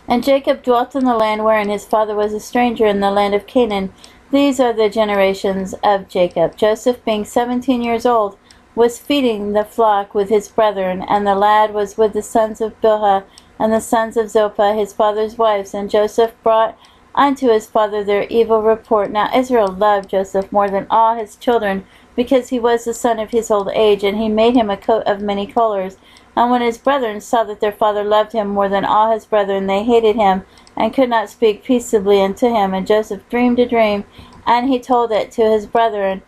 And Jacob dwelt in the land wherein his father was a stranger, in the land of Canaan. These are the generations of Jacob. Joseph, being 17 years old, was feeding the flock with his brethren, and the lad was with the sons of Bilhah and the sons of Zilpah, his father's wives. And Joseph brought unto his father their evil report. Now Israel loved Joseph more than all his children, because he was the son of his old age, and he made him a coat of many colors. And when his brethren saw that their father loved him more than all his brethren, they hated him, and could not speak peaceably unto him. And Joseph dreamed a dream, and he told it to his brethren,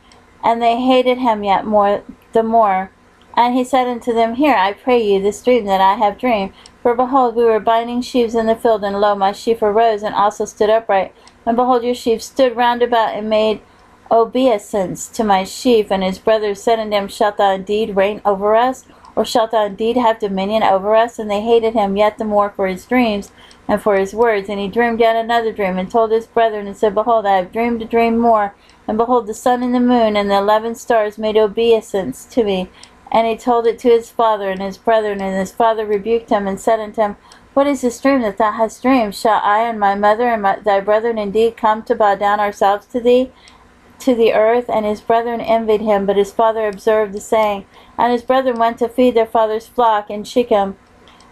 and they hated him yet more the more. And he said unto them, Hear, I pray you, this dream that I have dreamed. For behold, we were binding sheaves in the field, and lo, my sheaf arose, and also stood upright. And behold, your sheaf stood round about, and made obeisance to my sheaf. And his brothers said unto him, Shalt thou indeed reign over us? Or shalt thou indeed have dominion over us? And they hated him yet the more for his dreams and for his words. And he dreamed yet another dream, and told his brethren, and said, Behold, I have dreamed a dream more. And behold, the sun and the moon and the 11 stars made obeisance to me. And he told it to his father and his brethren. And his father rebuked him, and said unto him, What is this dream that thou hast dreamed? Shall I and my mother and thy brethren indeed come to bow down ourselves to thee, to the earth? And his brethren envied him, but his father observed the saying. And his brethren went to feed their father's flock in Shechem.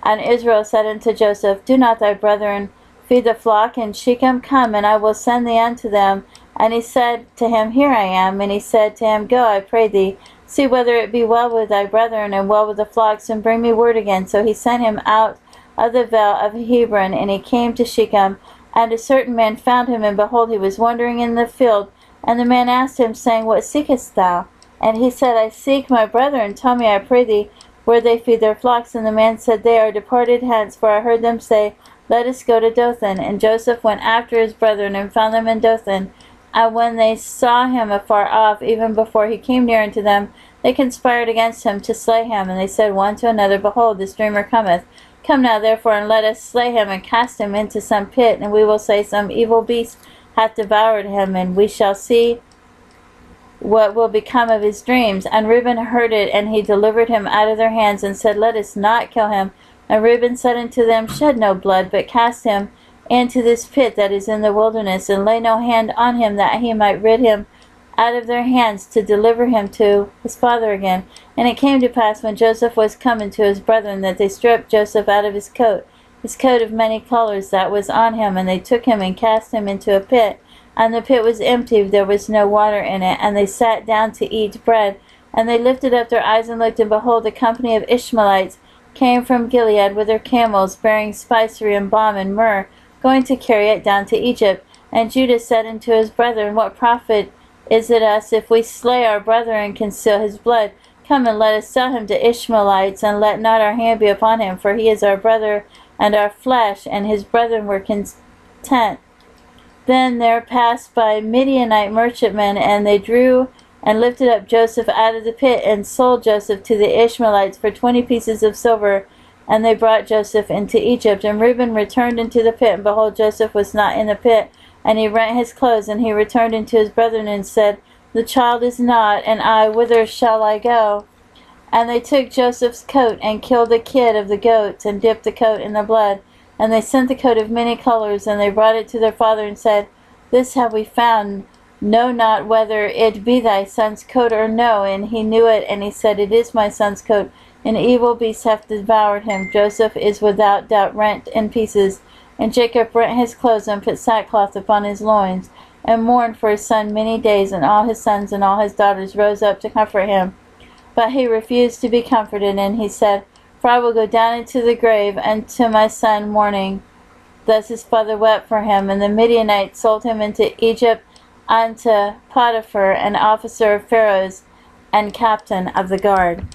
And Israel said unto Joseph, Do not thy brethren feed the flock in Shechem? Come, and I will send thee unto them. And he said to him, Here I am. And he said to him, Go, I pray thee, see whether it be well with thy brethren, and well with the flocks, and bring me word again. So he sent him out of the vale of Hebron, and he came to Shechem. And a certain man found him, and behold, he was wandering in the field. And the man asked him, saying, What seekest thou? And he said, I seek my brethren. Tell me, I pray thee, where they feed their flocks. And the man said, They are departed hence, for I heard them say, Let us go to Dothan. And Joseph went after his brethren, and found them in Dothan. And when they saw him afar off, even before he came near unto them, they conspired against him to slay him. And they said one to another, Behold, this dreamer cometh. Come now, therefore, and let us slay him, and cast him into some pit. And we will say, Some evil beast hath devoured him, and we shall see what will become of his dreams. And Reuben heard it, and he delivered him out of their hands, and said, Let us not kill him. And Reuben said unto them, Shed no blood, but cast him into this pit that is in the wilderness, and lay no hand on him, that he might rid him out of their hands, to deliver him to his father again. And it came to pass, when Joseph was come unto his brethren, that they stripped Joseph out of his coat of many colors that was on him, and they took him and cast him into a pit. And the pit was empty, there was no water in it. And they sat down to eat bread. And they lifted up their eyes and looked, and behold, a company of Ishmaelites came from Gilead with their camels, bearing spicery and balm and myrrh, going to carry it down to Egypt. And Judah said unto his brethren, What profit is it us if we slay our brother and conceal his blood? Come, and let us sell him to Ishmaelites, and let not our hand be upon him, for he is our brother and our flesh. And his brethren were content. Then there passed by Midianite merchantmen, and they drew and lifted up Joseph out of the pit, and sold Joseph to the Ishmaelites for 20 pieces of silver. And they brought Joseph into Egypt. And Reuben returned into the pit, and behold, Joseph was not in the pit. And he rent his clothes, and he returned unto his brethren, and said, The child is not, and I, whither shall I go? And they took Joseph's coat, and killed the kid of the goats, and dipped the coat in the blood. And they sent the coat of many colors, and they brought it to their father, and said, This have we found. Know not whether it be thy son's coat or no. And he knew it, and he said, It is my son's coat. An evil beast hath devoured him. Joseph is without doubt rent in pieces. And Jacob rent his clothes, and put sackcloth upon his loins, and mourned for his son many days. And all his sons and all his daughters rose up to comfort him. But he refused to be comforted, and he said, For I will go down into the grave, and to my son mourning. Thus his father wept for him. And the Midianites sold him into Egypt unto Potiphar, an officer of Pharaoh's, and captain of the guard.